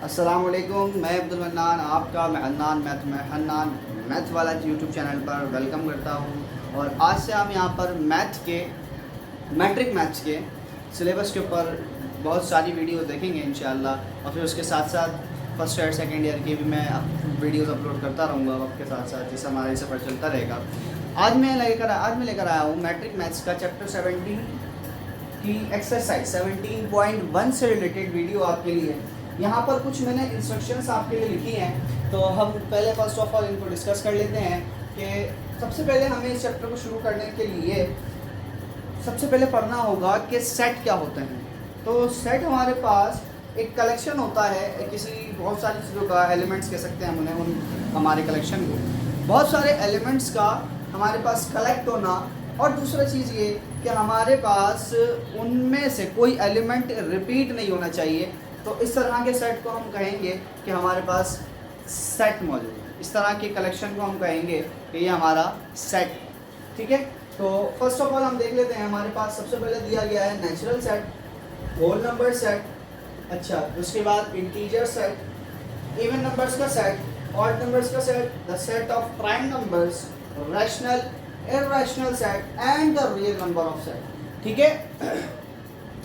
अस्सलाम वालेकुम, मैं अब्दुल मन्नान आपका हन्नान मैथ वाला यूट्यूब चैनल पर वेलकम करता हूँ। और आज से हम यहाँ पर मैट्रिक मैथ्स के सिलेबस के ऊपर बहुत सारी वीडियो देखेंगे इंशाअल्लाह। और फिर उसके साथ साथ फर्स्ट ईयर सेकेंड ईयर की भी मैं वीडियोस अपलोड करता रहूँगा वक्त के साथ साथ, जिससे हमारा सफ़र चलता रहेगा। आज मैं लेकर आया हूँ मैट्रिक मैथ्स का चैप्टर 17 की एक्सरसाइज 17.1 से रिलेटेड वीडियो आपके लिए। यहाँ पर कुछ मैंने इंस्ट्रक्शंस आपके लिए लिखी हैं, तो हम पहले फर्स्ट ऑफ ऑल इनको डिस्कस कर लेते हैं कि सबसे पहले हमें इस चैप्टर को शुरू करने के लिए सबसे पहले पढ़ना होगा कि सेट क्या होते हैं। तो सेट हमारे पास एक कलेक्शन होता है किसी बहुत सारी चीज़ों का, एलिमेंट्स कह सकते हैं हम उन्हें, उन हमारे कलेक्शन को, बहुत सारे एलिमेंट्स का हमारे पास कलेक्ट होना। और दूसरा चीज़ ये कि हमारे पास उनमें से कोई एलिमेंट रिपीट नहीं होना चाहिए। तो इस तरह के सेट को हम कहेंगे कि हमारे पास सेट मौजूद है। इस तरह के कलेक्शन को हम कहेंगे कि ये हमारा सेट, ठीक है। तो फर्स्ट ऑफ ऑल हम देख लेते हैं। हमारे पास सबसे पहले दिया गया है natural set, whole number set, अच्छा उसके बाद इंटीजर सेट, इवन नंबर्स का सेट, ऑड नंबर्स का set, the set of prime numbers, rational irrational set and the real number of set, ठीक है।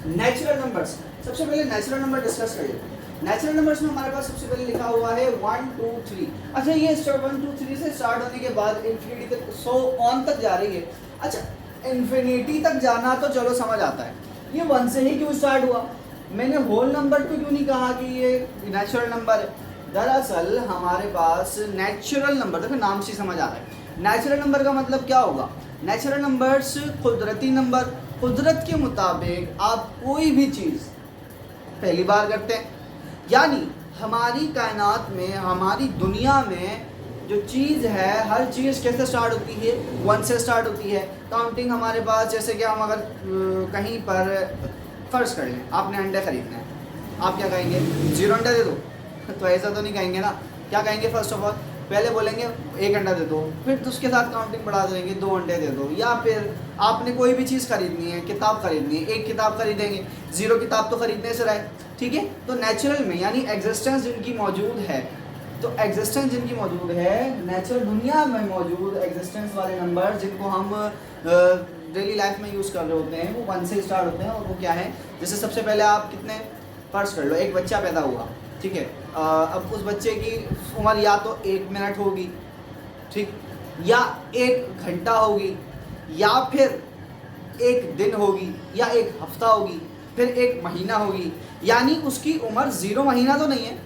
नेचुरल नंबर्स, सबसे पहले नेचुरल नंबर डिस्कस करिए। नेचुरल नंबर्स में हमारे पास सबसे पहले लिखा हुआ है 1 2 3। अच्छा, ये 1 2 3 से स्टार्ट होने के बाद इन्फिनिटी तक, सो ऑन तक जा रही है। अच्छा, इन्फिनिटी तक जाना तो चलो समझ आता है, ये 1 से ही क्यों स्टार्ट हुआ? मैंने होल नंबर को क्यों नहीं कहा कि ये नेचुरल नंबर है? दरअसल हमारे पास नेचुरल नंबर, देखो नाम से समझ आ रहा है, नेचुरल नंबर का मतलब क्या होगा? नेचुरल नंबर्स कुदरती नंबर, कुदरत के मुताबिक आप कोई भी चीज़ पहली बार करते हैं। यानी हमारी कायनात में, हमारी दुनिया में जो चीज़ है, हर चीज़ कैसे स्टार्ट होती है? 1 से स्टार्ट होती है। काउंटिंग हमारे पास, जैसे कि हम अगर कहीं पर फ़र्ज़ कर लें, आपने अंडे ख़रीदने हैं, आप क्या कहेंगे? 0 अंडा दे दो? तो ऐसा तो नहीं कहेंगे ना। क्या कहेंगे? फर्स्ट ऑफ ऑल पहले बोलेंगे 1 अंडा दे दो, फिर उसके साथ काउंटिंग बढ़ा देंगे, 2 अंडे दे दो। या फिर आपने कोई भी चीज़ खरीदनी है, किताब खरीदनी है, 1 किताब खरीदेंगे, 0 किताब तो खरीदने से रहे, ठीक है। तो नेचुरल में यानी एग्जिस्टेंस जिनकी मौजूद है, तो एग्जिस्टेंस जिनकी मौजूद है, नेचुरल दुनिया में मौजूद एग्जिस्टेंस वाले नंबर जिनको हम डेली लाइफ में यूज़ कर रहे होते हैं, वो 1 से स्टार्ट होते हैं। और वो क्या है? जैसे सबसे पहले आप कितने, फर्स्ट कर लो, एक बच्चा पैदा हुआ, ठीक है। अब उस बच्चे की उम्र या तो 1 मिनट होगी, ठीक, या 1 घंटा होगी, या फिर 1 दिन होगी, या 1 हफ्ता होगी, फिर 1 महीना होगी। यानी उसकी उम्र 0 महीना तो नहीं है,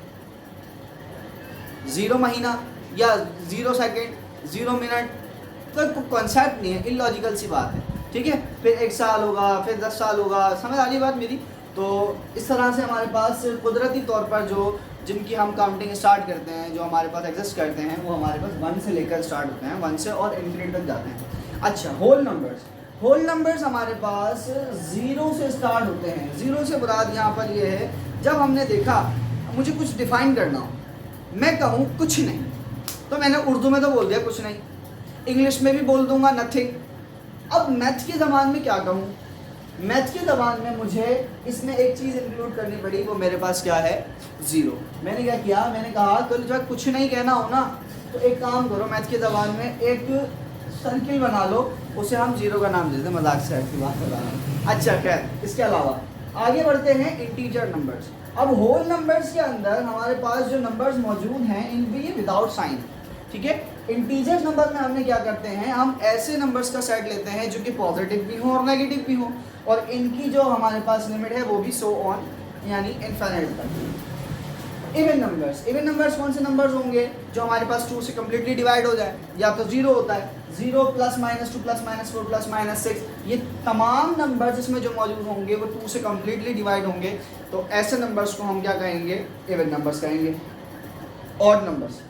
0 महीना या 0 सेकेंड, 0 मिनट, तो कॉन्सेप्ट नहीं है, इलॉजिकल सी बात है, ठीक है। फिर 1 साल होगा, फिर 10 साल होगा, समझ आ रही बात मेरी? तो इस तरह से हमारे पास कुदरती तौर पर जो जिनकी हम काउंटिंग स्टार्ट करते हैं, जो हमारे पास एग्जिस्ट करते हैं, वो हमारे पास 1 से लेकर स्टार्ट होते हैं, 1 से और इन्फिनिटी तक जाते हैं। अच्छा, होल नंबर्स, होल नंबर्स हमारे पास 0 से स्टार्ट होते हैं। 0 से मुराद यहाँ पर ये है, जब हमने देखा मुझे कुछ डिफ़ाइन करना हो, मैं कहूँ कुछ नहीं, तो मैंने उर्दू में तो बोल दिया कुछ नहीं, इंग्लिश में भी बोल दूंगा नथिंग। अब मैथ के ज़बान में क्या कहूँ? मैथ के ज़बान में मुझे इसमें एक चीज़ इंक्लूड करनी पड़ी, वो मेरे पास क्या है? 0। मैंने क्या किया? मैंने कहा कल जब कुछ नहीं कहना हो ना, तो एक काम करो, मैथ के ज़बान में एक सर्किल बना लो, उसे हम 0 का नाम देते हैं, मजाक से की बात कर रहा हूँ। अच्छा, खैर, इसके अलावा आगे बढ़ते हैं इंटीजर नंबर्स। अब होल नंबर्स के अंदर हमारे पास जो नंबर्स मौजूद हैं, इनमें ये विदाउट साइन, ठीक है। इंटीजर नंबर में हमने क्या करते हैं? हम ऐसे नंबर्स का सेट लेते हैं जो कि पॉजिटिव भी हो और नेगेटिव भी हो, और इनकी जो हमारे पास लिमिट है वो भी सो ऑन, यानी इनफाइनाइट तक। इवन नंबर्स, इवन नंबर्स कौन से नंबर्स होंगे? जो हमारे पास 2 से कम्प्लीटली डिवाइड हो जाए, या तो 0 होता है, 0 +- 2 +- 4 +- 6, ये तमाम नंबर जिसमें जो मौजूद होंगे वो 2 से कम्प्लीटली डिवाइड होंगे। तो ऐसे नंबर्स को हम क्या कहेंगे? इवन नंबर्स कहेंगे। ऑड नंबर्स,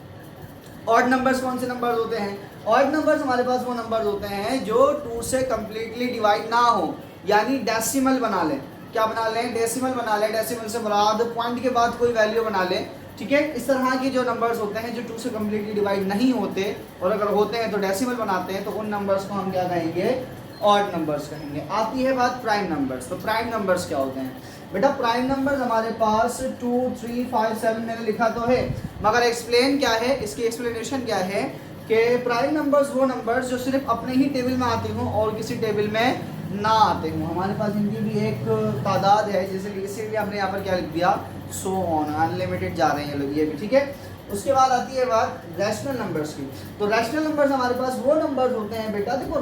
ऑड नंबर्स कौन से नंबर्स होते हैं? ऑड नंबर्स हमारे पास वो नंबर्स होते हैं जो 2 से कम्प्लीटली डिवाइड ना हो, यानी डेसिमल बना लें। क्या बना लें? डेसिमल बना लें। डेसिमल से मुराद पॉइंट के बाद कोई वैल्यू बना लें, ठीक है। इस तरह के जो नंबर्स होते हैं जो 2 से कम्प्लीटली डिवाइड नहीं होते, और अगर होते हैं तो डेसिमल बनाते हैं, तो उन नंबर्स को हम क्या कहेंगे? ऑड नंबर्स कहेंगे। आती है बात प्राइम नंबर्स। तो प्राइम नंबर्स क्या होते हैं? बेटा प्राइम नंबर्स हमारे पास 2, 3, 5, 7 मैंने लिखा तो है, मगर एक्सप्लेन क्या है, इसकी एक्सप्लेनेशन क्या है कि प्राइम नंबर्स वो नंबर्स जो सिर्फ अपने ही टेबल में आते हों और किसी टेबल में ना आते हों। हमारे पास इनकी भी एक तादाद है, जैसे इसीलिए हमने यहाँ पर क्या लिख दिया, सो ऑन, अनलिमिटेड जा रहे हैं लोग, ये भी ठीक है। उसके बाद आती है बात रैशनल नंबर्स की। तो रैशनल नंबर्स हमारे पास वो नंबर्स होते हैं बेटा, देखो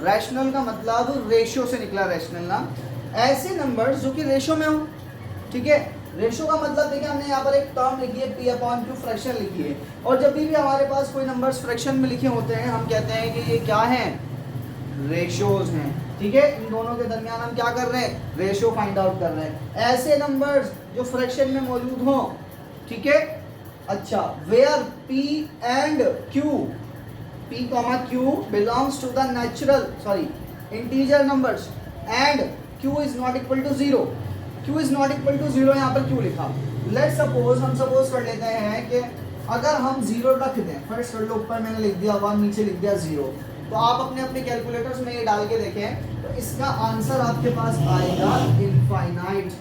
रैशनल का मतलब रेशियो से निकला रैशनल ना, ऐसे नंबर्स जो कि रेशियो में हो, ठीक है। रेशियो का मतलब देखिए हमने यहाँ पर एक टर्म लिखी है p/q, फ्रैक्शन लिखी है, और जब भी हमारे पास कोई नंबर्स फ्रैक्शन में लिखे होते हैं हम कहते हैं कि ये क्या हैं, रेशियोज हैं, ठीक है। इन दोनों के दरमियान हम क्या कर रहे हैं, रेशियो फाइंड आउट कर रहे हैं, ऐसे नंबर्स जो फ्रैक्शन में मौजूद हों, ठीक है। अच्छा, where p and q, p, q belongs to the integer numbers and q is not equal to 0, q is not equal to 0 यहाँ पर क्यों लिखा, लेट सपोज हम सपोज कर लेते हैं कि अगर हम 0 रख दें, फर्स्ट कर लो, ऊपर मैंने लिख दिया 1, नीचे लिख दिया 0, तो आप अपने अपने कैलकुलेटर्स में ये डाल के देखें तो इसका आंसर आपके पास आएगा इनफाइनाइट।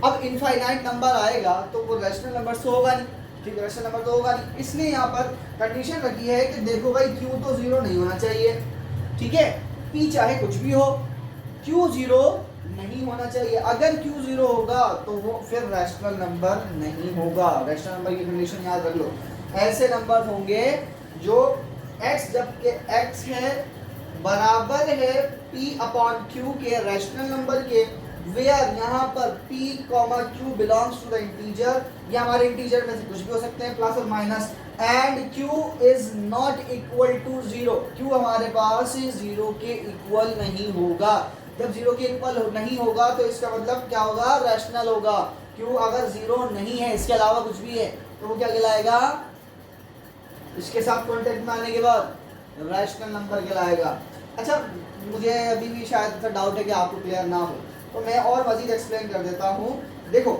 अब इनफाइनाइट नंबर आएगा तो वो रैशनल नंबर तो होगा नहीं, ठीक है, रैशनल नंबर तो होगा नहीं, इसलिए यहाँ पर कंडीशन रखी है कि देखो भाई q तो 0 नहीं होना चाहिए, ठीक है, p चाहे कुछ भी हो, q 0 नहीं होना चाहिए। अगर q 0 होगा तो वो फिर रैशनल नंबर नहीं होगा। रैशनल नंबर की कंडीशन याद रख लो, ऐसे नंबर होंगे जो x जबकि x है बराबर है p/q के रैशनल नंबर के, वेयर यहाँ पर p, q belongs to the integer, ये हमारे इंटीजर में से कुछ भी हो सकते हैं प्लस और minus, and q is not equal to 0, q हमारे पास 0 के इक्वल नहीं होगा। जब 0 के इक्वल नहीं होगा तो इसका मतलब क्या होगा, रैशनल होगा। q अगर 0 नहीं है, इसके अलावा कुछ भी है, तो वो क्या कहलाएगा, इसके साथ कॉन्टेक्ट में आने के बाद रैशनल नंबर कहलाएगा। अच्छा, मुझे अभी भी शायद ऐसा डाउट है कि आपको क्लियर ना हो, तो मैं और मजीद एक्सप्लेन कर देता हूँ। देखो,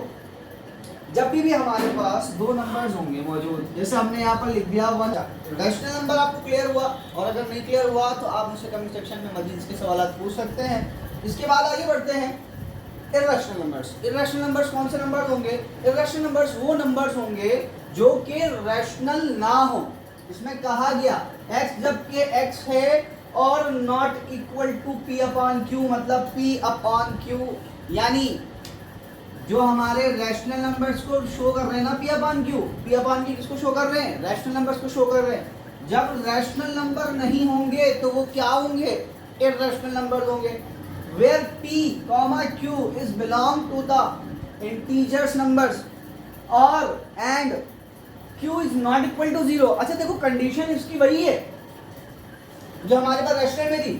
जब भी हमारे पास दो नंबर्स होंगे मौजूद, जैसे हमने यहाँ पर लिख दिया 1, रैशनल नंबर आपको क्लियर हुआ, और अगर नहीं क्लियर हुआ तो आप मुझसे कमेंट सेक्शन में मजीद इसके सवाल पूछ सकते हैं। इसके बाद आगे बढ़ते हैं, इर्रेशनल नंबर्स। इर्रेशनल नंबर्स कौन से नंबर्स होंगे, इर्रेशनल नंबर्स वो नंबर्स होंगे जो कि रैशनल ना हो। इसमें कहा गया x जबकि x है और नॉट इक्वल टू p/q, मतलब p/q, यानी जो हमारे रैशनल नंबर्स को शो कर रहे हैं ना p/q किसको शो कर रहे हैं, रैशनल नंबर्स को शो कर रहे हैं। जब रैशनल नंबर नहीं होंगे तो वो क्या होंगे, इर्रेशनल नंबर्स होंगे। Where p, q is belong to the integers numbers और and q is not equal to 0। अच्छा देखो, कंडीशन इसकी वही है जो हमारे पास रैशनल में थी,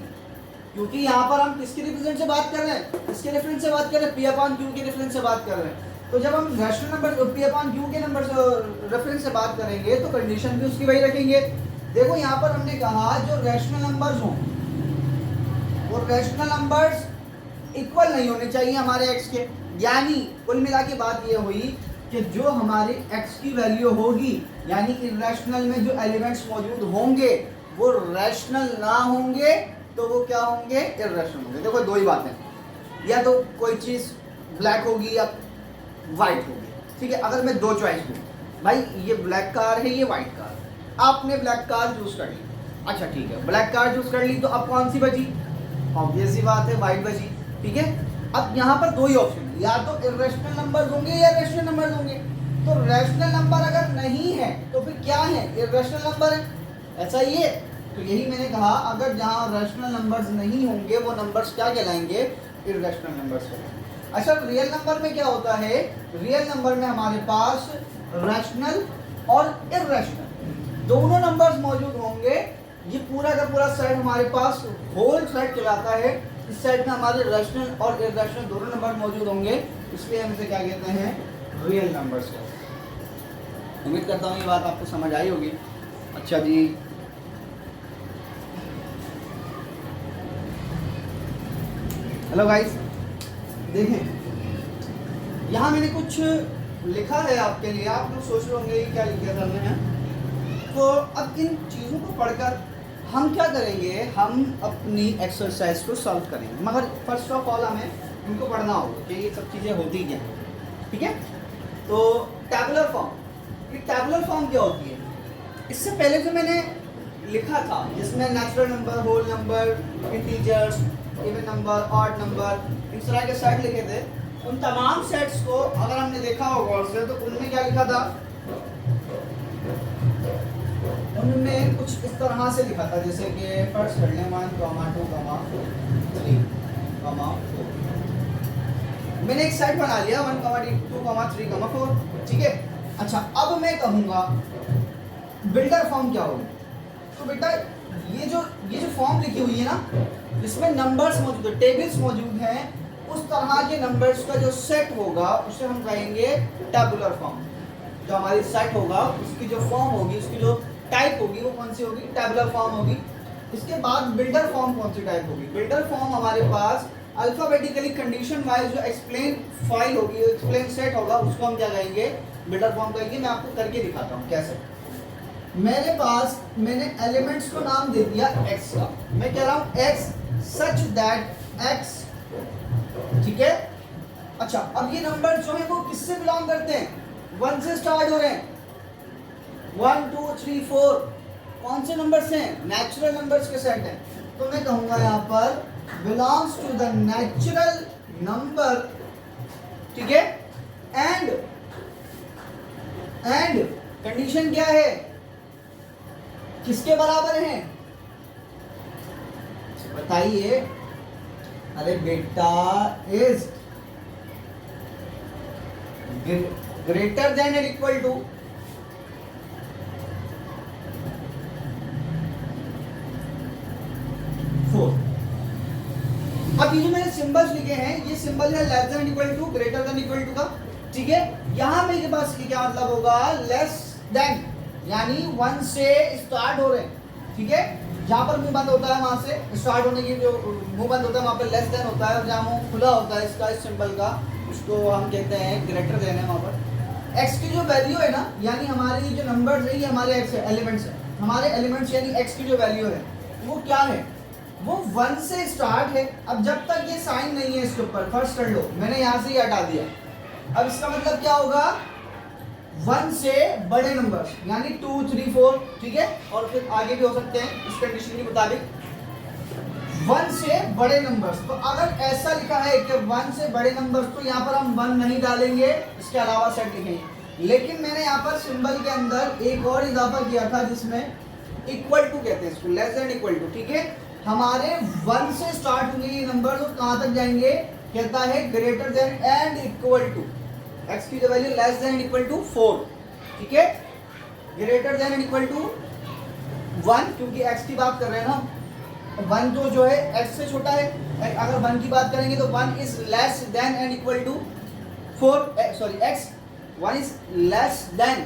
क्योंकि यहाँ पर हम किसके रिप्रेजेंट से बात कर रहे हैं, किसके रेफरेंस से बात कर रहे हैं, p/q के रेफरेंस से बात कर रहे हैं। तो जब हम रैशनल नंबर p/q के नंबर से रेफरेंस से बात करेंगे तो कंडीशन भी उसकी वही रखेंगे। देखो यहाँ पर हमने कहा जो रैशनल नंबर्स हों वो रैशनल नंबर्स इक्वल नहीं होने चाहिए हमारे x के, यानी कुल मिला के बात ये हुई कि जो हमारी x की वैल्यू होगी, यानी इर्रेशनल में जो एलिमेंट्स मौजूद होंगे वो रैशनल ना होंगे तो वो क्या होंगे, इर्रेशनल होंगे। देखो दो ही बातें, या तो कोई चीज़ ब्लैक होगी या वाइट होगी, ठीक है। अगर मैं दो चॉइस दूँ, भाई ये ब्लैक कार है, ये वाइट कार, आपने ब्लैक कार चूज़ कर ली, अच्छा ठीक है, ब्लैक कार चूज़ कर ली तो अब कौन सी बची, ऑब्वियस सी बात है वाइट बची, ठीक है। अब यहाँ पर दो ही ऑप्शन, या तो इर्रेशनल नंबर्स होंगे या रैशनल नंबर्स होंगे। तो रैशनल नंबर अगर नहीं है तो फिर क्या है, इर्रेशनल नंबर है, ऐसा ही है। तो यही मैंने कहा, अगर जहाँ रैशनल नंबर्स नहीं होंगे वो नंबर्स क्या कहलाएंगे, इर्रेशनल नंबर्स कहलाएंगे। अच्छा, रियल नंबर में क्या होता है, रियल नंबर में हमारे पास रैशनल और इर्रेशनल दोनों नंबर्स मौजूद होंगे। ये पूरा का पूरा सेट हमारे पास होल सेट कहलाता है। इस सेट में हमारे रैशनल और इर्रेशनल दोनों नंबर मौजूद होंगे, इसलिए हम इसे क्या कहते हैं, रियल नंबर्स कहते हैं। उम्मीद करता हूँ ये बात आपको समझ आई होगी। अच्छा जी, हेलो गाइस, देखें यहाँ मैंने कुछ लिखा है आपके लिए, आप लोग सोच रहे होंगे क्या लिख दिया था मैंने। तो अब इन चीज़ों को पढ़कर हम क्या करेंगे, हम अपनी एक्सरसाइज को सॉल्व करेंगे। मगर फर्स्ट ऑफ ऑल हमें इनको पढ़ना होगा कि ये सब चीज़ें होती क्या, ठीक है। तो टैबुलर फॉर्म, ये टैबुलर फॉर्म क्या होती है? इससे पहले जो मैंने लिखा था जिसमें natural number, whole number, integers, even number, odd number, इस तरह के सेट लिखे थे, उन तमाम सेट्स को अगर हमने देखा होगा गौर से तो उनमें क्या लिखा था, उनमें कुछ इस तरह से लिखा था, जैसे कि फर्स्ट कर लें 1, 2, 3, 4। मैंने एक सेट बना लिया 1, 2, 3, 4, ठीक है। अच्छा, अब मैं कहूँगा बिल्डर फॉर्म क्या होगी? तो बेटा ये जो फॉर्म लिखी हुई है ना, इसमें नंबर्स मौजूद है, टेबल्स मौजूद हैं, उस तरह के नंबर्स का जो सेट होगा उसे हम कहेंगे टैबुलर फॉर्म। जो हमारी सेट होगा उसकी जो फॉर्म होगी, उसकी जो टाइप होगी वो कौन सी होगी? टैबुलर फॉर्म होगी। इसके बाद बिल्डर फॉर्म कौन सी टाइप होगी? बिल्डर फॉर्म हमारे पास अल्फाबेटिकली कंडीशन वाइज जो एक्सप्लेन फाइल होगी, एक्सप्लेन सेट होगा, उसको हम क्या कहेंगे? बिल्डर फॉर्म कहेंगे। मैं आपको करके दिखाता हूँ कैसे। मेरे पास मैंने एलिमेंट्स को नाम दे दिया x का, मैं कह रहा हूँ x सच दैट x, ठीक है। अच्छा, अब ये नंबर जो है वो किससे बिलोंग करते हैं? 1 से स्टार्ट हो रहे हैं, 1, 2, 3, 4। कौन से नंबर्स हैं? नेचुरल नंबर्स के सेट हैं। तो मैं कहूंगा यहाँ पर belongs to the natural number, ठीक है। एंड कंडीशन क्या है? किसके बराबर हैं? बताइए। अरे बेटा, is greater than and equal to 4। अब ये जो मैंने सिंबल्स लिखे हैं, ये सिंबल है less than equal to, greater than equal to का, ठीक है। यहां मेरे पास क्या मतलब होगा? लेस देन, यानी 1 से स्टार्ट हो रहे हैं, ठीक है। जहां पर मुंह बंद होता है वहां से स्टार्ट होने की, जो मुंह बंद होता है वहां पर लेस देन होता है, और जहां मुंह खुला होता है इसका, इस सिंबल का, उसको हम कहते हैं ग्रेटर देन है। वहां पर x की जो वैल्यू है ना, यानी हमारे जो नंबर्स है ये हमारे x एलिमेंट्स है, हमारे एलिमेंट्स यानी x की जो वैल्यू है वो क्या है? वो 1 से स्टार्ट है। अब जब तक ये साइन नहीं है इसके ऊपर, फर्स्ट कर लो, मैंने यहाँ से ही हटा दिया। अब इसका मतलब क्या होगा? 1 से बड़े नंबर, यानी 2, 3, 4, ठीक है, और फिर आगे भी हो सकते हैं इस कंडीशन के मुताबिक। 1 से बड़े नंबर्स, तो अगर ऐसा लिखा है कि 1 से बड़े नंबर्स, तो यहाँ पर हम 1 नहीं डालेंगे, इसके अलावा सेट लिखेंगे। लेकिन मैंने यहाँ पर सिंबल के अंदर एक और इजाफा किया था जिसमें इक्वल टू कहते हैं इसको, लेस देन इक्वल टू, ठीक है। हमारे 1 से स्टार्ट होंगे ये नंबर, तो कहाँ तक जाएंगे? कहता है greater than and equal to, x की जो value less than equal to 4, ठीक है, ग्रेटर देन इक्वल टू 1, क्योंकि x की बात कर रहे हैं ना, 1 तो जो है x से छोटा है। अगर 1 की बात करेंगे तो 1 is less than and equal to 4, sorry x, 1 is less than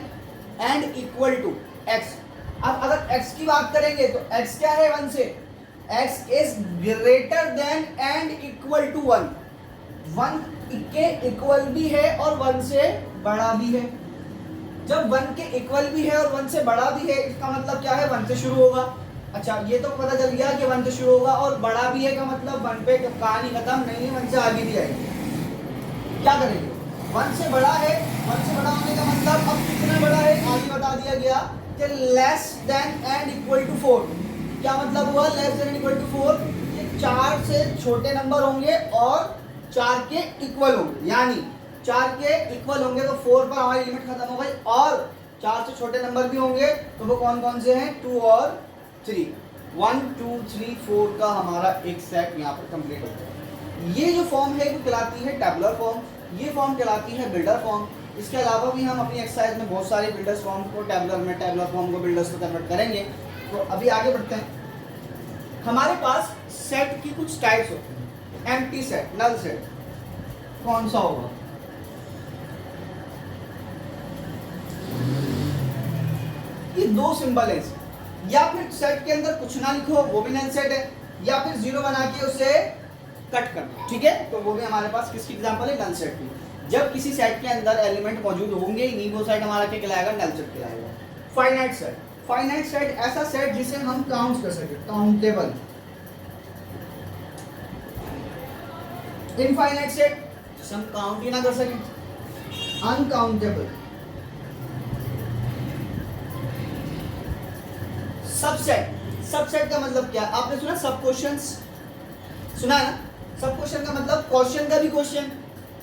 and equal to x। अब अगर x की बात करेंगे तो x क्या है? 1 से, x is greater than and equal to 1, 1 के इक्वल भी है और 1 से बड़ा भी है। जब 1 के इक्वल भी है और 1 से बड़ा भी है, इसका मतलब क्या है? 1 से शुरू होगा। अच्छा, ये तो पता चल गया कि 1 से शुरू होगा, और बड़ा भी है का मतलब 1 पे कहानी खत्म नहीं है, 1 से आगे भी आएगी। क्या करेंगे? 1 से बड़ा है, 1 से बड़ा होने का मतलब अब कितना बड़ा है? आगे बता दिया गया कि less than and equal to 4। क्या मतलब हुआ लेस देन इक्वल टू 4? ये 4 से छोटे नंबर होंगे और 4 के इक्वल होंगे, यानी 4 के इक्वल होंगे तो 4 पर हमारी लिमिट खत्म हो गई, और 4 से छोटे नंबर भी होंगे, तो वो कौन कौन से हैं? 2 और 3, 1, 2, 3, 4 का हमारा एक सेट यहाँ पर कंप्लीट होता है। ये जो फॉर्म है वो कहलाती है टैबुलर फॉर्म, ये फॉर्म कहलाती है बिल्डर फॉर्म। इसके अलावा भी हम अपनी एक्सरसाइज में बहुत सारे बिल्डर्स फॉर्म को टैबुलर में, टैबुलर फॉर्म को बिल्डर्स को कन्वर्ट करेंगे। तो अभी आगे बढ़ते हैं। हमारे पास सेट की कुछ टाइप्स होती हैं। एम्प्टी सेट, नल सेट, कौन सा होगा? ये 2 सिंबल है, या फिर सेट के अंदर कुछ ना लिखो वो भी नल सेट है, या फिर 0 बना के उसे कट करना, ठीक है, तो वो भी हमारे पास किसकी एग्जांपल है? नल सेट की। जब किसी सेट के अंदर एलिमेंट मौजूद होंगे ही नहीं, वो सेट हमारा क्या कहलाएगा? नल सेट कहलाएगा। फाइनाइट सेट, फाइनाइट सेट ऐसा सेट जिसे हम काउंट कर सके, काउंटेबल। इनफाइनाइट सेट जिसे हम काउंट ही ना कर सकें, अनकाउंटेबल। सबसेट, सबसेट का मतलब क्या? आपने सुना सब क्वेश्चंस, सुना है ना? सब क्वेश्चन का मतलब क्वेश्चन का भी क्वेश्चन,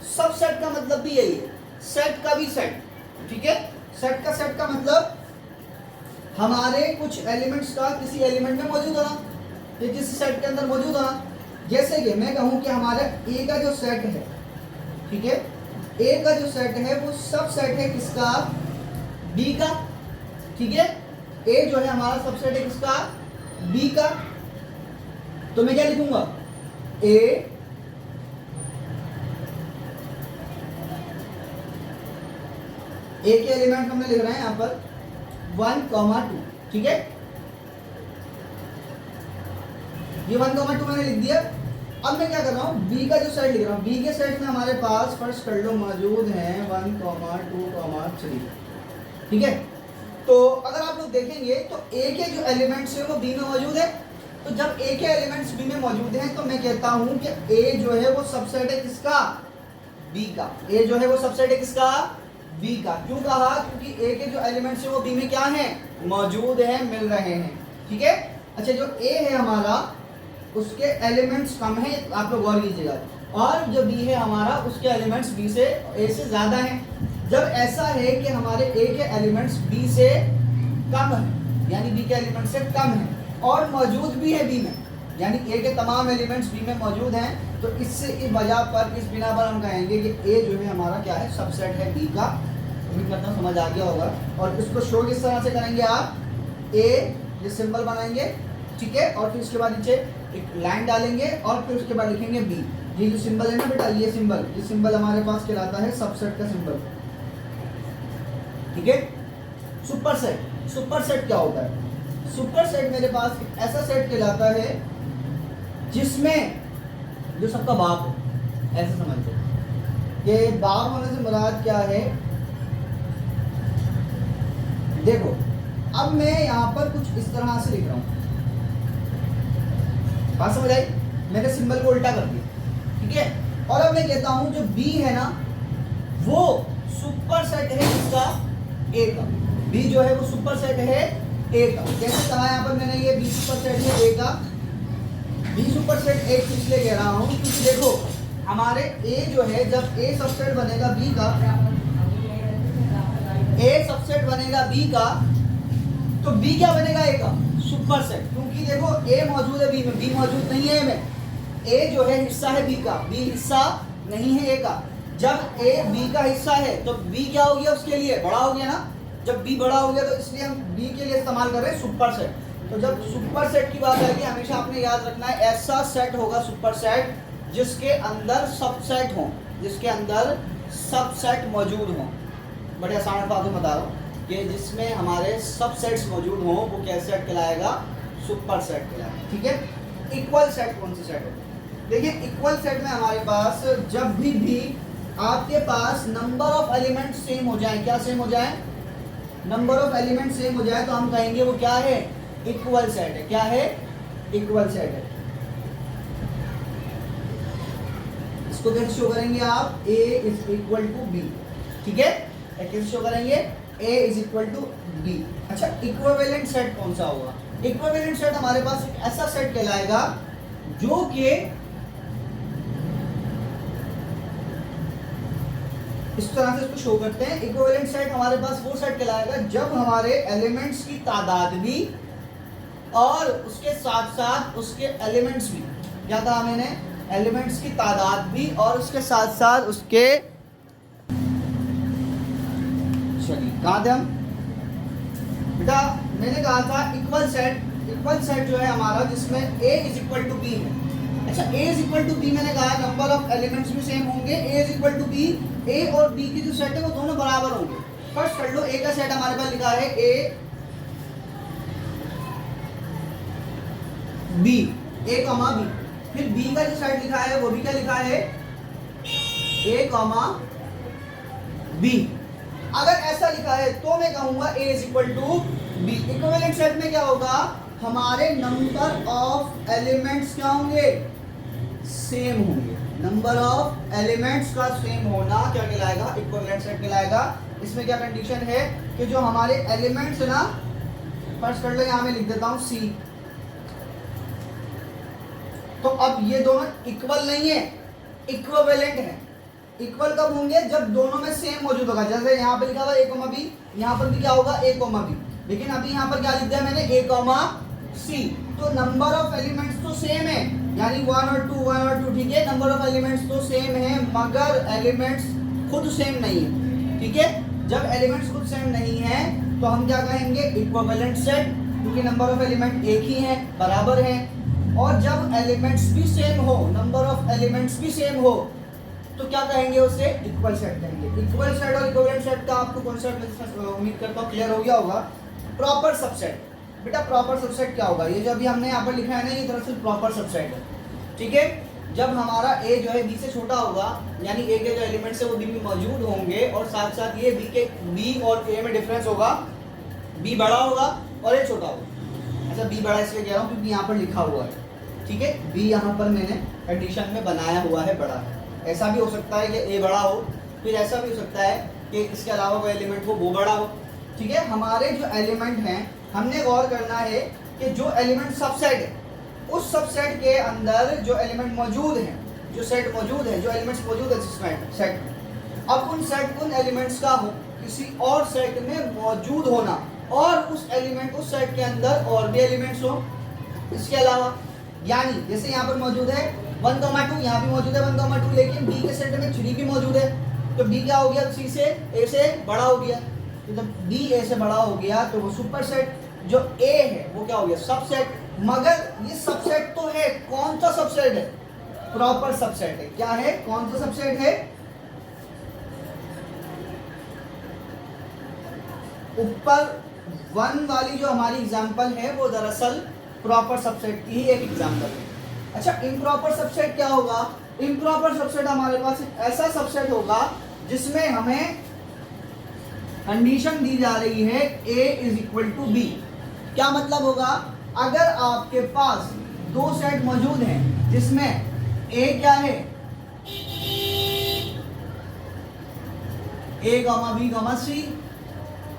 सबसेट का मतलब भी यही है, सेट का भी सेट। ठीक है, सेट का सेट का मतलब हमारे कुछ एलिमेंट्स का किसी एलिमेंट में मौजूद होना, या किसी सेट के अंदर मौजूद होना। जैसे कि मैं कहूं कि हमारा ए का जो सेट है, ठीक है, ए का जो सेट है वो सब सेट है किसका? बी का। ठीक है, ए जो है हमारा सबसेट है किसका? बी का। तो मैं क्या लिखूंगा? ए के एलिमेंट हमने लिख रहे हैं यहां पर 1,2। ठीक है, ये 1,2 मैंने लिख दिया। अब मैं क्या कर रहा हूँ? बी का जो सेट लिख रहा हूँ। बी के सेट में हमारे पास फर्स्ट कर लो मौजूद हैं 1, 2, 3। ठीक है, तो अगर आप लोग देखेंगे तो ए के जो एलिमेंट्स है वो बी में मौजूद है। तो जब ए के एलिमेंट्स बी में मौजूद हैं तो मैं कहता हूँ कि ए जो है वो सबसेट है किसका? बी का। ए जो है वो सबसेट है किसका? बी का। क्यों कहा? क्योंकि ए के जो एलिमेंट्स है वो बी में क्या है? मौजूद है, मिल रहे हैं। ठीक है, अच्छा जो ए है हमारा उसके एलिमेंट्स कम है, आप लोग गौर कीजिएगा, और जो बी है हमारा उसके एलिमेंट्स बी से ए से ज्यादा हैं। जब ऐसा है कि हमारे ए के एलिमेंट्स बी से कम है, यानी बी के एलिमेंट्स से कम है और मौजूद भी है बी में, यानी ए के तमाम एलिमेंट्स बी में मौजूद हैं, तो इससे इस वजह पर, इस बिना पर हम कहेंगे कि ए जो है हमारा क्या है? सबसेट है बी का। उम्मीद करता हूँ समझ आ गया होगा। और इसको शो किस तरह से करेंगे आप? ए ये सिंबल बनाएंगे, ठीक है, और फिर उसके बाद नीचे एक लाइन डालेंगे और फिर उसके बाद लिखेंगे बी। ये जो सिंबल है ना बेटा, ये सिंबल हमारे पास कहलाता है सबसेट का सिंबल। ठीक है, सुपर सेट, सुपर सेट क्या होता है? सुपर सेट मेरे पास एक ऐसा सेट कहलाता है जिसमें जो सबका बाप हो, ऐसे समझते। ये बाप होने से मुराद क्या है? देखो, अब मैं यहाँ पर कुछ इस तरह से लिख रहा हूँ, बात समझ आई? मैंने सिंबल को उल्टा कर दिया। ठीक है, और अब मैं कहता हूं जो बी है ना वो सुपर सेट है किसका? ए का। बी जो है वो सुपर सेट है ए का। जैसे कहा यहाँ पर मैंने, ये बी सुपर सेट है ए का। बी सुपर सेट ए इसलिए कह रहा हूं क्योंकि देखो हमारे ए जो है, जब ए सबसेट बनेगा बी का, ए सबसेट बनेगा बी का, तो बी क्या बनेगा? ए का सुपर सेट। क्योंकि देखो ए मौजूद है बी में, बी मौजूद नहीं है ए में। ए जो है हिस्सा है बी का, बी हिस्सा नहीं है ए का। जब ए बी का हिस्सा है तो बी क्या हो गया? उसके लिए बड़ा हो गया ना। जब बी बड़ा हो गया तो इसलिए हम बी के लिए इस्तेमाल कर रहे हैं सुपर सेट। तो जब सुपर सेट की बात आएगी हमेशा आपने याद रखना है, ऐसा सेट होगा सुपर सेट जिसके अंदर सबसेट हो, जिसके अंदर सबसेट मौजूद हो। बड़े आसान अल्फाज में बता रहा हूँ कि जिसमें हमारे सबसेट्स मौजूद हों वो कैसे सेट कहलाएगा? सुपर सेट कहलाएगा। ठीक है, इक्वल सेट कौन सा सेट है? देखिए, इक्वल सेट में हमारे पास जब भी आपके पास नंबर ऑफ एलिमेंट सेम हो जाए, क्या सेम हो जाए? नंबर ऑफ एलिमेंट सेम हो जाए तो हम कहेंगे वो क्या है? इक्वल सेट है। क्या है? इक्वल सेट है। इसको कैसे शो करेंगे आप? ए इज इक्वल टू बी। ठीक है, कैसे शो करेंगे? ए इज इक्वल टू बी। अच्छा, इक्विवेलेंट सेट कौन सा होगा? इक्विवेलेंट सेट हमारे पास एक ऐसा सेट कहलाएगा जो कि इस तरह से इसको शो करते हैं। इक्विवेलेंट सेट हमारे पास वो सेट कहलाएगा जब हमारे एलिमेंट्स की तादाद भी और उसके साथ साथ उसके एलिमेंट्स भी, क्या कहा मैंने? एलिमेंट्स की तादाद भी और उसके साथ साथ उसके, चलिए कहाँ थे हम बेटा? मैंने कहा था इक्वल सेट जो है हमारा जिसमें a is equal to B है। अच्छा, a is equal to B मैंने कहा नंबर ऑफ एलिमेंट्स भी सेम होंगे। a is equal to B, a और b की जो सेट है वो दोनों बराबर होंगे। फर्स्ट कर लो, a का सेट हमारे पास लिखा है a b, a comma b। फिर b का जो सेट लिखा है वो भी क्या लिखा है? a comma b। अगर ऐसा लिखा है तो मैं कहूंगा a is equal to B. Equivalent set में क्या होगा? हमारे नंबर ऑफ एलिमेंट्स क्या होंगे? सेम होंगे। नंबर ऑफ एलिमेंट्स का सेम होना क्या कहलाएगा, इक्विवेलेंट सेट कहलाएगा। इसमें क्या कंडीशन है कि जो हमारे एलिमेंट्स है ना, फर्स्ट कर लो यहाँ मैं लिख देता हूँ सी, तो अब ये दोनों इक्वल नहीं है, इक्विवेलेंट है। इक्वल कब होंगे, जब दोनों में सेम मौजूद होगा। जैसे यहाँ पे लिखा हुआ a, b, यहाँ पर भी क्या होगा a, b, लेकिन अभी यहाँ पर क्या लिख दिया मैंने a, c, तो नंबर ऑफ एलिमेंट्स तो सेम है, यानी 1 और 2, ठीक है, नंबर ऑफ एलिमेंट्स तो सेम है, मगर एलिमेंट्स खुद सेम नहीं है, ठीक है। जब एलिमेंट्स खुद सेम नहीं है तो हम क्या कहेंगे, इक्विवेलेंट सेट, क्योंकि नंबर ऑफ एलिमेंट एक ही है, बराबर है। और जब एलिमेंट्स भी सेम हो, नंबर ऑफ एलिमेंट्स भी सेम हो, तो क्या कहेंगे, उसे इक्वल सेट कहेंगे। इक्वल सेट और इक्विवेलेंट सेट का आपको कॉन्सेप्ट उम्मीद करता हूँ क्लियर हो गया होगा। प्रॉपर सबसेट, बेटा प्रॉपर सबसेट क्या होगा, ये जो अभी हमने यहाँ पर लिखा है ना, ये दरअसल प्रॉपर सबसेट है, ठीक है। जब हमारा a जो है b से छोटा होगा, यानी a के जो एलिमेंट्स है वो b में मौजूद होंगे, और साथ साथ ये b और a में डिफरेंस होगा, b बड़ा होगा और a छोटा होगा। अच्छा b बड़ा इसलिए कह रहा हूँ क्योंकि यहाँ पर लिखा हुआ है, ठीक है, b यहाँ पर मैंने कंडीशन में बनाया हुआ है बड़ा है। ऐसा भी हो सकता है कि a बड़ा हो, फिर ऐसा भी हो सकता है कि इसके अलावा कोई एलिमेंट हो वो बड़ा हो, ठीक है। हमारे जो एलिमेंट हैं, हमने गौर करना है कि जो एलिमेंट सबसेट है, उस सबसेट के अंदर जो एलिमेंट मौजूद हैं, जो सेट मौजूद है, जो एलिमेंट्स मौजूद है सेट में, अब उन एलिमेंट्स का हो किसी और सेट में मौजूद होना, और उस सेट के अंदर और भी एलिमेंट्स हो इसके अलावा, यानी जैसे यहाँ पर मौजूद है 1, 2, यहाँ भी मौजूद है 1, 2, लेकिन b के सेट में 3 भी मौजूद है, तो b क्या हो गया, c से a से बड़ा हो गया। तो जब b a से बड़ा हो गया तो वो सुपर सेट, जो a है वो क्या हो गया, सबसेट। मगर ये सबसेट तो है, कौन सा सबसेट है, प्रॉपर सबसेट है। क्या है, कौन सा सबसेट है, ऊपर 1 वाली जो हमारी एग्जांपल है वो दरअसल प्रॉपर सबसेट की ही एक एग्जांपल है। अच्छा, इम्प्रॉपर सबसेट क्या होगा, इम्प्रॉपर सबसेट हमारे पास एक ऐसा सबसेट होगा जिसमें हमें कंडीशन दी जा रही है a = b। क्या मतलब होगा, अगर आपके पास 2 सेट मौजूद हैं जिसमें a क्या है, a, b, c,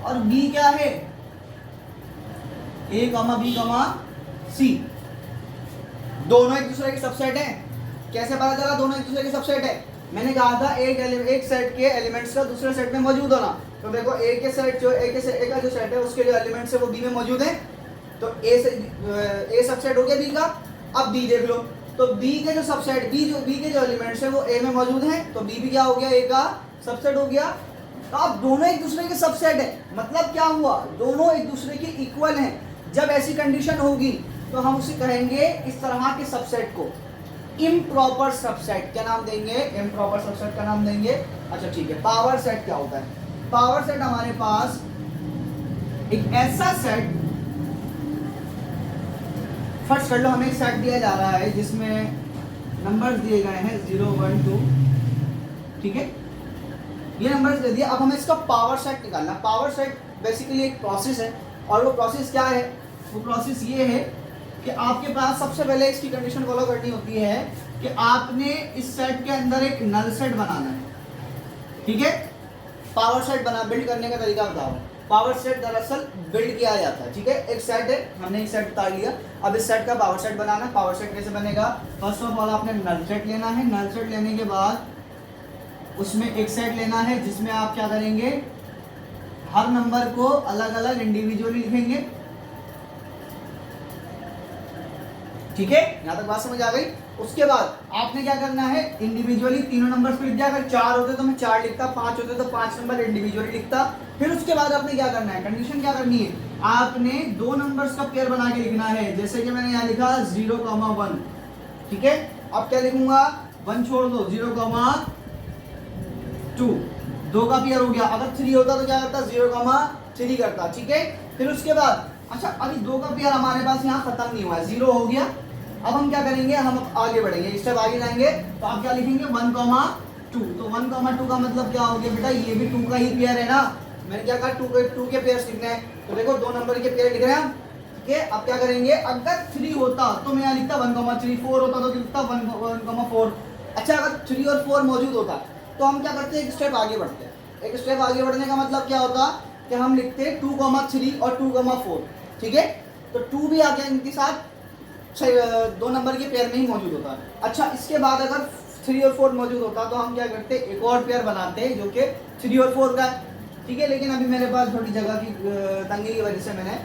और b क्या है, a, b, c, दोनों एक दूसरे के सबसेट हैं। कैसे पता चला दोनों एक दूसरे के सबसेट है, मैंने कहा था एक सेट के एलिमेंट्स का दूसरे सेट में मौजूद होना। तो देखो a के सेट जो a का जो सेट है उसके जो एलिमेंट्स है वो b में मौजूद है, तो a सबसेट हो गया b का। अब b देख लो, तो b के जो सबसेट b के जो एलिमेंट्स है वो a में मौजूद हैं, तो b भी क्या हो गया, a का सबसेट हो गया। तो अब दोनों एक दूसरे के सबसेट है, मतलब क्या हुआ, दोनों एक दूसरे के इक्वल हैं। जब ऐसी कंडीशन होगी तो हम उसे कहेंगे, इस तरह के सबसेट को इम्प्रॉपर सबसेट। क्या नाम देंगे, इम्प्रॉपर सबसेट का नाम देंगे। अच्छा ठीक है, पावर सेट क्या होता है, पावर सेट हमारे पास एक ऐसा सेट, फर्स्ट कर लो, हमें एक सेट दिया जा रहा है जिसमें नंबर्स दिए गए हैं 0, 1, 2, ठीक है, ये नंबर्स दे दिया। अब हमें इसका पावर सेट निकालना। पावर सेट बेसिकली एक प्रोसेस है, और वो प्रोसेस क्या है, वो प्रोसेस ये है कि आपके पास सबसे पहले इसकी कंडीशन फॉलो करनी होती है कि आपने इस सेट के अंदर एक नल सेट बनाना है, ठीक है। पावर सेट बिल्ड करने का तरीका बताओ। पावर सेट दरअसल बिल्ड किया जाता है, ठीक है। एक सेट है, हमने एक सेट उतार लिया, अब इस सेट का पावर सेट बनाना। पावर सेट कैसे बनेगा, फर्स्ट ऑफ ऑल आपने नल सेट लेना है। नल सेट लेने के बाद उसमें एक सेट लेना है जिसमें आप क्या करेंगे, हर नंबर को अलग अलग इंडिविजुअली लिखेंगे, ठीक है, यहां तक बात समझ आ गई। उसके बाद आपने क्या करना है, इंडिविजुअली तीनों नंबर्स को लिख दिया। अगर 4 होते तो मैं 4 लिखता, 5 होते तो 5 नंबर इंडिविजुअली लिखता। फिर उसके बाद आपने क्या करना है, कंडीशन क्या करनी है, आपने 2 नंबर्स का पेयर बना के लिखना है। जैसे कि मैंने यहाँ लिखा 0, 1, ठीक है। अब क्या लिखूंगा, 1 छोड़ दो, 0, 2, 2 का पेयर हो गया। अगर 3 होता तो क्या करता, 0, 3 करता, ठीक है। फिर उसके बाद अच्छा, अभी 2 का पेयर हमारे पास यहाँ खत्म नहीं हुआ है, 0 हो गया। अब हम क्या करेंगे, हम आगे बढ़ेंगे, इस स्टेप आगे जाएंगे, तो आप क्या लिखेंगे, 1, 2। तो 1, 2 का मतलब क्या हो गया बेटा, ये भी 2 का ही पेयर है ना। मैंने क्या कहा, 2 के पेयर लिखने हैं, तो देखो 2 नंबर के पेयर लिख रहे हैं हम, ठीक है। अब क्या करेंगे, अगर 3 होता तो मैं यहाँ लिखता 1, 3, 4 होता तो लिखता 1, 4, अच्छा अगर 3 और 4 मौजूद होता तो हम क्या करते हैं, एक स्टेप आगे बढ़ते हैं। एक स्टेप आगे बढ़ने का मतलब क्या होता कि हम लिखते हैं 2,3 और 2,4, ठीक है। तो 2 भी आ गया इनके साथ, 2 नंबर के पेयर में ही मौजूद होता है। अच्छा इसके बाद अगर 3 और 4 मौजूद होता तो हम क्या करते, एक और पेयर बनाते हैं जो कि 3 और 4 का है, ठीक है। लेकिन अभी मेरे पास थोड़ी जगह की तंगी की वजह से मैंने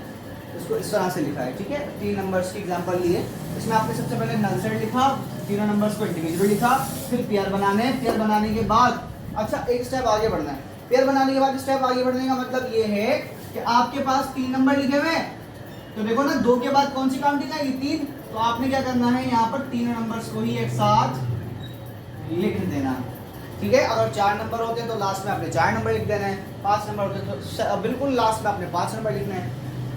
इसको इस तरह से लिखा है, ठीक है। 3 नंबर्स की एग्जांपल लिए, इसमें आपने सबसे पहले नल सेट लिखा, तीनों नंबर्स को इंडिविजुअल लिखा, फिर पेयर बनाने हैं। पेयर बनाने के बाद अच्छा एक स्टेप आगे बढ़ना है। पेयर बनाने के बाद स्टेप आगे बढ़ने का मतलब ये है कि आपके पास 3 नंबर लिखे हुए हैं, तो देखो ना 2 के बाद कौन सी काउंटिंग आएगी, 3। तो आपने क्या करना है, यहाँ पर 3 नंबर्स को ही एक साथ लिख देना, ठीक है। अगर 4 नंबर होते तो लास्ट में आपने 4 नंबर लिख देना है, 5 नंबर होते तो बिल्कुल लास्ट में आपने 5 नंबर लिखना है।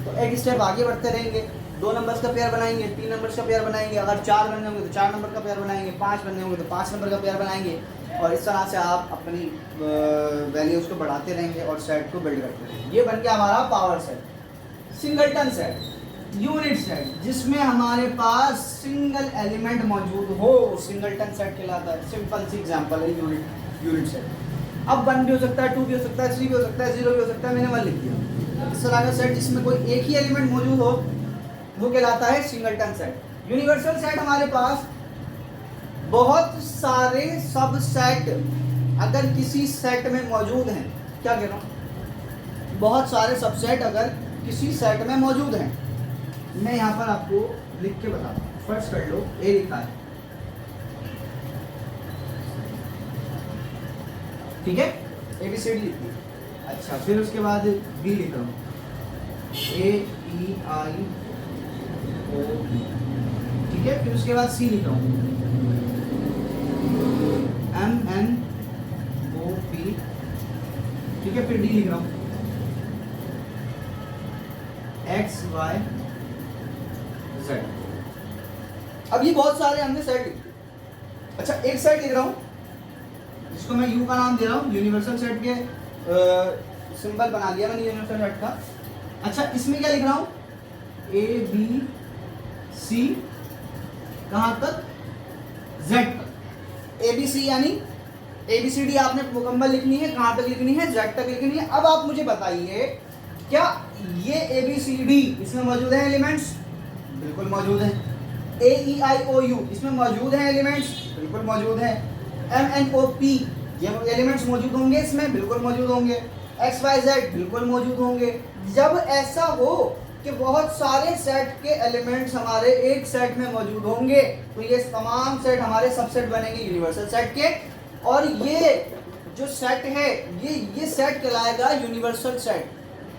तो एक स्टेप आगे बढ़ते रहेंगे, 2 नंबर्स का पेयर बनाएंगे, 3 नंबर्स का पेयर बनाएंगे, अगर 4 बनने होंगे तो 4 नंबर का पेयर बनाएंगे, 5 बनने होंगे तो 5 नंबर का पेयर बनाएंगे, और इस तरह से आप अपनी वैल्यूज़ को बढ़ाते रहेंगे और सेट को बिल्ड करते रहेंगे। ये बन गया हमारा power set. Singleton set, unit set, जिसमें हमारे पास सिंगल एलिमेंट मौजूद हो, सिंगलटन सेट कहलाता है। सिंपल सी एग्जांपल है यूनिट सेट। अब 1 भी हो सकता है, 2 भी हो सकता है, 3 भी हो सकता है, 0 भी हो सकता है, मैंने 1 लिख दिया। इस तरह का सेट जिसमें कोई एक ही एलिमेंट मौजूद हो वो कहलाता है सिंगलटन सेट। यूनिवर्सल सेट हमारे पास बहुत सारे सबसेट अगर किसी सेट में मौजूद हैं, क्या कह रहा हूँ, बहुत सारे सबसेट अगर किसी सेट में मौजूद हैं, मैं यहाँ पर आपको लिख के बताता हूँ। फर्स्ट कर लो, ए लिखा है, ठीक है, ABCD लिख दी। अच्छा फिर उसके बाद बी लिख रहा हूँ, AEIOE, ठीक है। फिर उसके बाद सी लिख रहा हूँ, MNOP, ठीक है। फिर डी लिख रहा हूँ, XYZ। अब ये बहुत सारे हमने सेट लिखे। अच्छा एक सेट लिख रहा हूँ जिसको मैं यू का नाम दे रहा हूँ, यूनिवर्सल सेट के सिंबल बना लिया मैंने यूनिवर्सल सेट का। अच्छा इसमें क्या लिख रहा हूँ, ABC, कहाँ तक, Z तक। ABC यानी ABCD आपने मुकम्मल लिखनी है, कहाँ तक लिखनी है, Z तक लिखनी है। अब आप मुझे बताइए क्या ये ABCD इसमें मौजूद है एलिमेंट्स, बिल्कुल मौजूद है। AEIOU इसमें मौजूद है एलिमेंट्स, बिल्कुल मौजूद है। MNOP ये एलिमेंट्स मौजूद होंगे इसमें, बिल्कुल मौजूद होंगे। XYZ बिल्कुल मौजूद होंगे। जब ऐसा हो कि बहुत सारे सेट के एलिमेंट्स हमारे एक सेट में मौजूद होंगे तो ये तमाम सेट हमारे सबसेट बनेंगे यूनिवर्सल सेट के, और ये जो सेट है ये सेट कहलाएगा यूनिवर्सल सेट।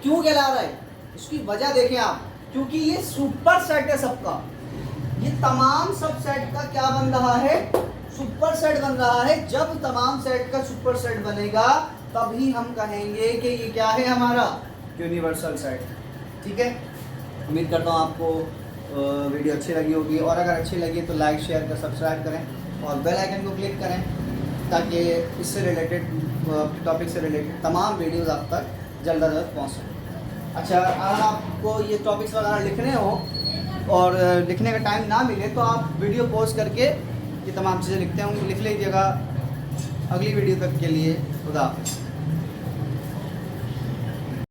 क्यों कहला रहा है, इसकी वजह देखें आप, क्योंकि ये सुपर सेट है सबका, ये तमाम सब सेट का क्या बन रहा है, सुपर सेट बन रहा है। जब तमाम सेट का सुपर सेट बनेगा तभी हम कहेंगे कि ये क्या है, हमारा यूनिवर्सल सेट, ठीक है। उम्मीद करता हूँ आपको वीडियो अच्छी लगी होगी, और अगर अच्छी लगी तो लाइक शेयर कर सब्सक्राइब करें और बेल आइकन को क्लिक करें ताकि इससे रिलेटेड टॉपिक से रिलेटेड तमाम वीडियोस आप तक जल्द अज जल्द पहुँच सकें। अच्छा अगर आपको ये टॉपिक्स वगैरह लिखने हो और लिखने का टाइम ना मिले तो आप वीडियो पॉज करके ये तमाम चीज़ें लिख लीजिएगा। अगली वीडियो तक के लिए खुदा हाफ़िज़।